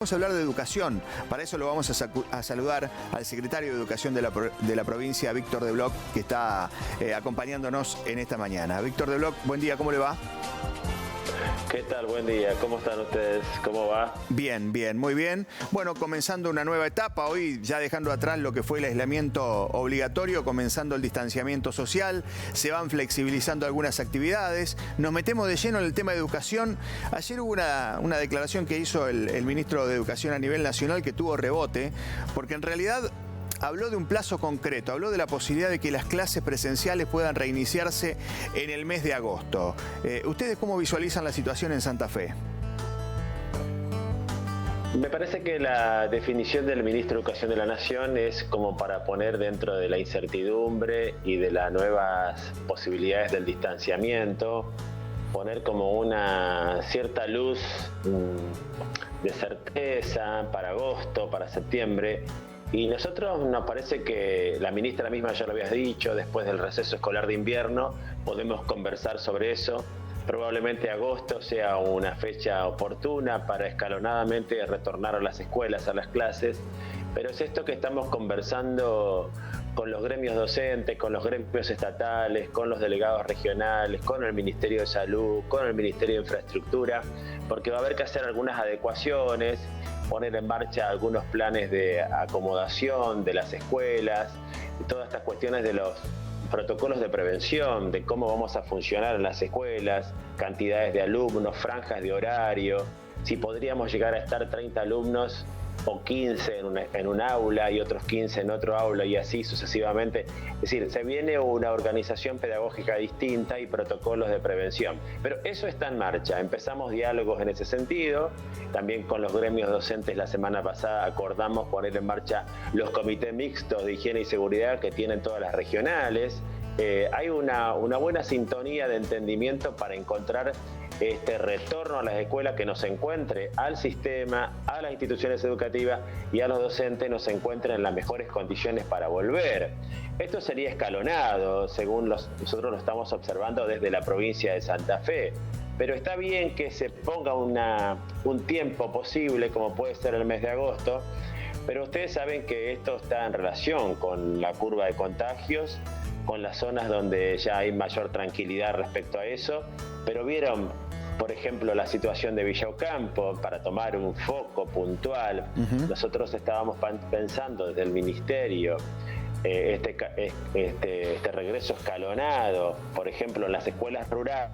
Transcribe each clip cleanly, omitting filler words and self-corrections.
Vamos a hablar de educación, para eso lo vamos a saludar al secretario de Educación de la provincia, Víctor de Bloch, que está acompañándonos en esta mañana. Víctor de Bloch, buen día, ¿cómo le va? ¿Qué tal? Buen día. ¿Cómo están ustedes? ¿Cómo va? Bien, bien, muy bien. Bueno, comenzando una nueva etapa, hoy ya dejando atrás lo que fue el aislamiento obligatorio, comenzando el distanciamiento social, se van flexibilizando algunas actividades, nos metemos de lleno en el tema de educación. Ayer hubo una declaración que hizo el ministro de Educación a nivel nacional que tuvo rebote, porque en realidad habló de un plazo concreto, habló de la posibilidad de que las clases presenciales puedan reiniciarse en el mes de agosto. ¿Ustedes cómo visualizan la situación en Santa Fe? Me parece que la definición del ministro de Educación de la Nación es como para poner dentro de la incertidumbre y de las nuevas posibilidades del distanciamiento, poner como una cierta luz de certeza para agosto, para septiembre. Y nosotros nos parece que la ministra misma ya lo había dicho, después del receso escolar de invierno podemos conversar sobre eso. Probablemente agosto sea una fecha oportuna para escalonadamente retornar a las escuelas, a las clases, pero es esto que estamos conversando con los gremios docentes, con los gremios estatales, con los delegados regionales, con el Ministerio de Salud, con el Ministerio de Infraestructura, porque va a haber que hacer algunas adecuaciones, poner en marcha algunos planes de acomodación de las escuelas, y todas estas cuestiones de los protocolos de prevención, de cómo vamos a funcionar en las escuelas, cantidades de alumnos, franjas de horario, si podríamos llegar a estar 30 alumnos o 15 en un aula y otros 15 en otro aula y así sucesivamente. Es decir, se viene una organización pedagógica distinta y protocolos de prevención. Pero eso está en marcha. Empezamos diálogos en ese sentido. También con los gremios docentes la semana pasada acordamos poner en marcha los comités mixtos de higiene y seguridad que tienen todas las regionales. Hay una buena sintonía de entendimiento para encontrar este retorno a las escuelas que nos encuentre al sistema, a las instituciones educativas y a los docentes nos encuentren en las mejores condiciones para volver. Esto sería escalonado, según nosotros lo estamos observando desde la provincia de Santa Fe. Pero está bien que se ponga un tiempo posible, como puede ser el mes de agosto, pero ustedes saben que esto está en relación con la curva de contagios, con las zonas donde ya hay mayor tranquilidad respecto a eso, pero vieron, por ejemplo, la situación de Villa Ocampo, para tomar un foco puntual. Nosotros estábamos pensando desde el Ministerio este regreso escalonado, por ejemplo, en las escuelas rurales,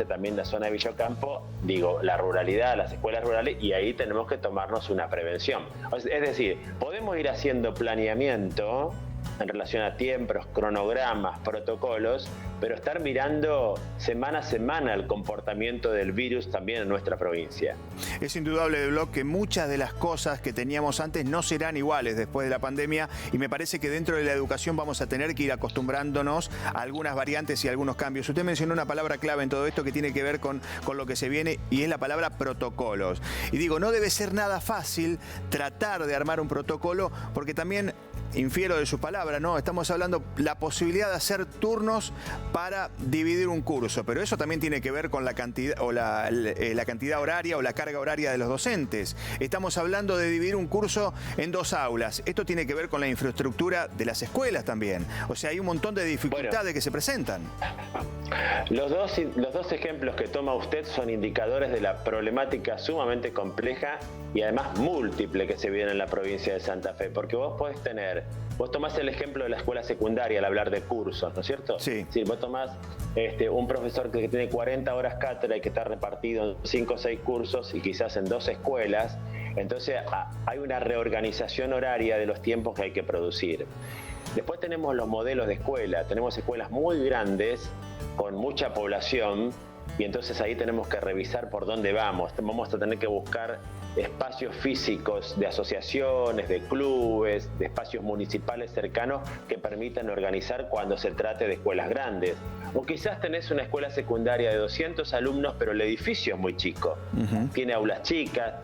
también la zona de Villa Ocampo, digo, la ruralidad, las escuelas rurales, y ahí tenemos que tomarnos una prevención. Es decir, podemos ir haciendo planeamiento en relación a tiempos, cronogramas, protocolos, pero estar mirando semana a semana el comportamiento del virus también en nuestra provincia. Es indudable, de Bloch, que muchas de las cosas que teníamos antes no serán iguales después de la pandemia y me parece que dentro de la educación vamos a tener que ir acostumbrándonos a algunas variantes y algunos cambios. Usted mencionó una palabra clave en todo esto que tiene que ver con lo que se viene y es la palabra protocolos. Y digo, no debe ser nada fácil tratar de armar un protocolo porque también infiero de su palabra, ¿no? Estamos hablando la posibilidad de hacer turnos para dividir un curso, pero eso también tiene que ver con la cantidad o la cantidad horaria o la carga horaria de los docentes. Estamos hablando de dividir un curso en 2 aulas. Esto tiene que ver con la infraestructura de las escuelas también. O sea, hay un montón de dificultades que se presentan. Los dos ejemplos que toma usted son indicadores de la problemática sumamente compleja y además múltiple que se vive en la provincia de Santa Fe, porque vos tomás el ejemplo de la escuela secundaria al hablar de cursos, ¿no es cierto? Sí. Si vos tomás un profesor que tiene 40 horas cátedra y que está repartido en 5 o 6 cursos y quizás en 2 escuelas, entonces hay una reorganización horaria de los tiempos que hay que producir. Después tenemos los modelos de escuela, tenemos escuelas muy grandes con mucha población y entonces ahí tenemos que revisar por dónde vamos. Vamos a tener que buscar espacios físicos de asociaciones, de clubes, de espacios municipales cercanos que permitan organizar cuando se trate de escuelas grandes. O quizás tenés una escuela secundaria de 200 alumnos, pero el edificio es muy chico. Tiene aulas chicas,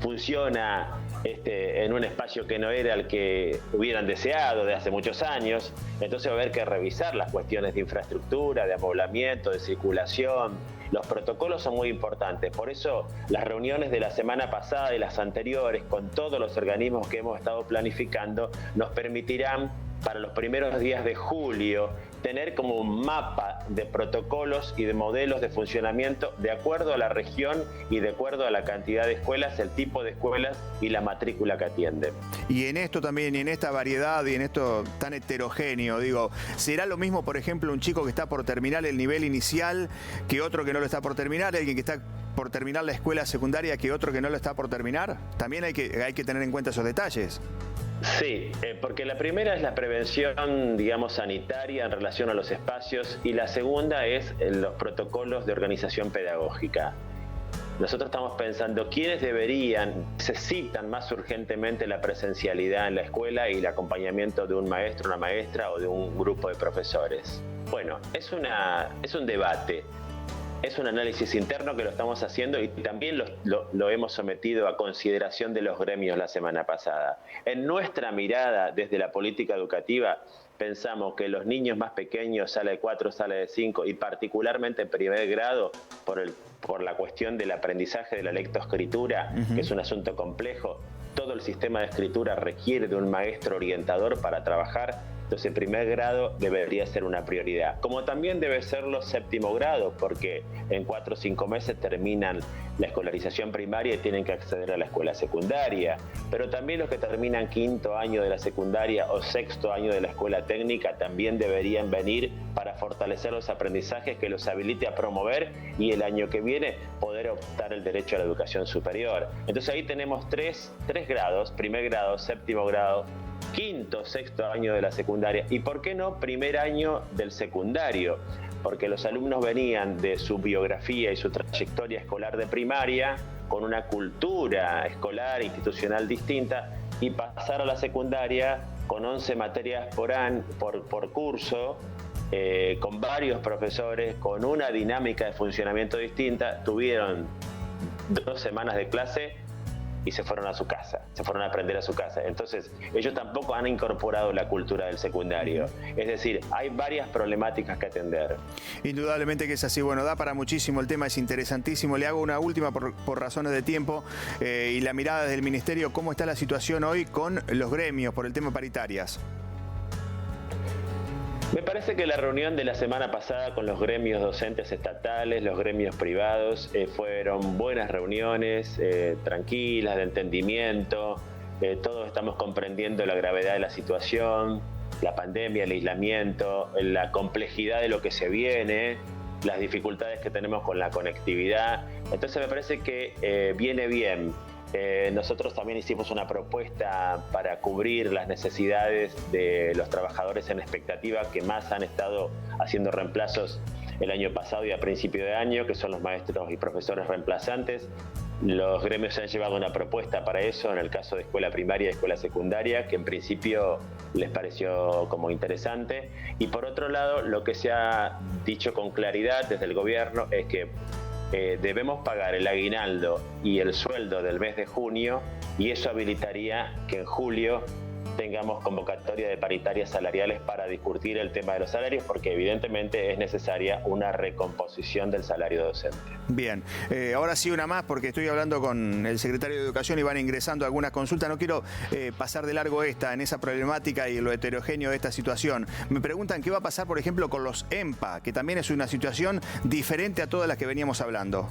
funciona en un espacio que no era el que hubieran deseado de hace muchos años. Entonces va a haber que revisar las cuestiones de infraestructura, de amoblamiento, de circulación, Los protocolos son muy importantes, por eso las reuniones de la semana pasada y las anteriores con todos los organismos que hemos estado planificando nos permitirán para los primeros días de julio tener como un mapa de protocolos y de modelos de funcionamiento de acuerdo a la región y de acuerdo a la cantidad de escuelas, el tipo de escuelas y la matrícula que atienden. Y en esto también, y en esta variedad y en esto tan heterogéneo, digo, ¿será lo mismo, por ejemplo, un chico que está por terminar el nivel inicial que otro que no lo está por terminar, alguien que está por terminar la escuela secundaria que otro que no lo está por terminar? También hay que tener en cuenta esos detalles. Sí, porque la primera es la prevención, digamos, sanitaria en relación a los espacios y la segunda es los protocolos de organización pedagógica. Nosotros estamos pensando quiénes necesitan más urgentemente la presencialidad en la escuela y el acompañamiento de un maestro, una maestra o de un grupo de profesores. Bueno, es un debate. Es un análisis interno que lo estamos haciendo y también lo hemos sometido a consideración de los gremios la semana pasada. En nuestra mirada desde la política educativa pensamos que los niños más pequeños, sala de 4, sala de 5 y particularmente en primer grado por la cuestión del aprendizaje de la lectoescritura, que es un asunto complejo, todo el sistema de escritura requiere de un maestro orientador para trabajar. Entonces, el primer grado debería ser una prioridad. Como también debe serlo séptimo grado, porque en 4 o 5 meses terminan la escolarización primaria y tienen que acceder a la escuela secundaria. Pero también los que terminan 5º año de la secundaria o 6º año de la escuela técnica también deberían venir para fortalecer los aprendizajes que los habilite a promover y el año que viene poder optar el derecho a la educación superior. Entonces ahí tenemos tres grados, primer grado, séptimo grado, 5º, 6º año de la secundaria y, ¿por qué no, primer año del secundario? Porque los alumnos venían de su biografía y su trayectoria escolar de primaria con una cultura escolar institucional distinta y pasar a la secundaria con 11 materias por curso, con varios profesores, con una dinámica de funcionamiento distinta. Tuvieron 2 semanas de clase y se fueron a su casa, se fueron a aprender a su casa. Entonces, ellos tampoco han incorporado la cultura del secundario. Es decir, hay varias problemáticas que atender. Indudablemente que es así. Bueno, da para muchísimo, el tema es interesantísimo. Le hago una última por razones de tiempo y la mirada del Ministerio. ¿Cómo está la situación hoy con los gremios por el tema paritarias? Me parece que la reunión de la semana pasada con los gremios docentes estatales, los gremios privados, fueron buenas reuniones, tranquilas, de entendimiento. Todos estamos comprendiendo la gravedad de la situación, la pandemia, el aislamiento, la complejidad de lo que se viene, las dificultades que tenemos con la conectividad. Entonces me parece que viene bien. Nosotros también hicimos una propuesta para cubrir las necesidades de los trabajadores en expectativa que más han estado haciendo reemplazos el año pasado y a principio de año, que son los maestros y profesores reemplazantes. Los gremios han llevado una propuesta para eso en el caso de escuela primaria y escuela secundaria, que en principio les pareció como interesante. Y por otro lado, lo que se ha dicho con claridad desde el gobierno es que debemos pagar el aguinaldo y el sueldo del mes de junio y eso habilitaría que en julio tengamos convocatoria de paritarias salariales para discutir el tema de los salarios, porque evidentemente es necesaria una recomposición del salario docente. Bien, ahora sí una más, porque estoy hablando con el secretario de Educación y van ingresando algunas consultas. No quiero pasar de largo en esa problemática y lo heterogéneo de esta situación. Me preguntan qué va a pasar, por ejemplo, con los EMPA, que también es una situación diferente a todas las que veníamos hablando.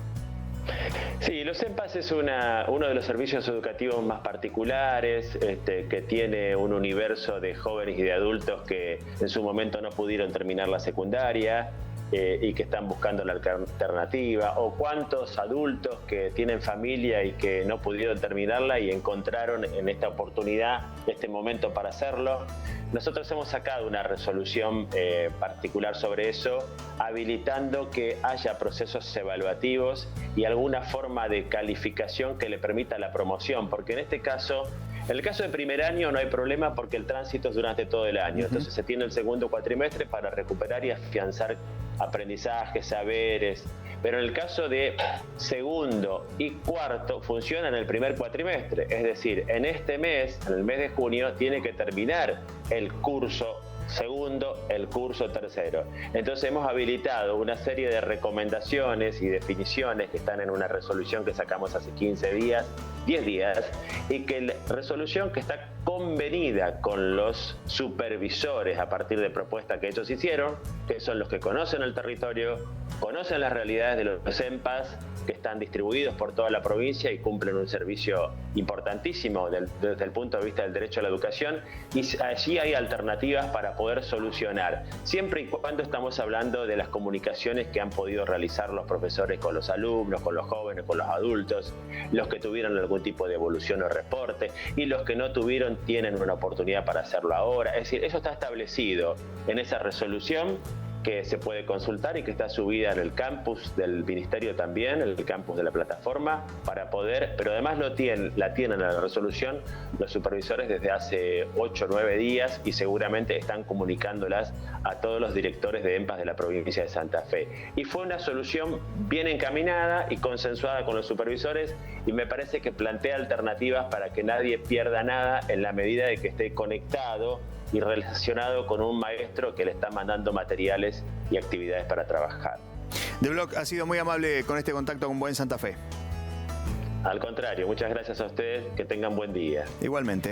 Sí, los EMPAs es uno de los servicios educativos más particulares, que tiene un universo de jóvenes y de adultos que en su momento no pudieron terminar la secundaria y que están buscando la alternativa, o cuántos adultos que tienen familia y que no pudieron terminarla y encontraron en esta oportunidad, este momento para hacerlo. Nosotros hemos sacado una resolución particular sobre eso, habilitando que haya procesos evaluativos y alguna forma de calificación que le permita la promoción, porque en este caso, en el caso de primer año no hay problema porque el tránsito es durante todo el año, entonces se tiene el segundo cuatrimestre para recuperar y afianzar aprendizajes, saberes, pero en el caso de segundo y cuarto funciona en el primer cuatrimestre, es decir, en este mes, en el mes de junio, tiene que terminar el curso segundo, el curso tercero. Entonces hemos habilitado una serie de recomendaciones y definiciones que están en una resolución que sacamos hace 15 días, 10 días, y que la resolución que está convenida con los supervisores a partir de propuestas que ellos hicieron, que son los que conocen el territorio, conocen las realidades de los EMPAs que están distribuidos por toda la provincia y cumplen un servicio importantísimo desde el punto de vista del derecho a la educación, y allí hay alternativas para poder solucionar, siempre y cuando estamos hablando de las comunicaciones que han podido realizar los profesores con los alumnos, con los jóvenes, con los adultos, los que tuvieron algún tipo de evolución o reporte, y los que no tuvieron tienen una oportunidad para hacerlo ahora. Es decir, eso está establecido en esa resolución que se puede consultar y que está subida en el campus del Ministerio también, el campus de la plataforma, para poder, pero además la tienen en la resolución los supervisores desde hace 8 o 9 días y seguramente están comunicándolas a todos los directores de EMPAs de la provincia de Santa Fe. Y fue una solución bien encaminada y consensuada con los supervisores, y me parece que plantea alternativas para que nadie pierda nada en la medida de que esté conectado y relacionado con un maestro que le está mandando materiales y actividades para trabajar. De Bloch ha sido muy amable con este contacto con Buen Santa Fe. Al contrario, muchas gracias a ustedes, que tengan buen día. Igualmente.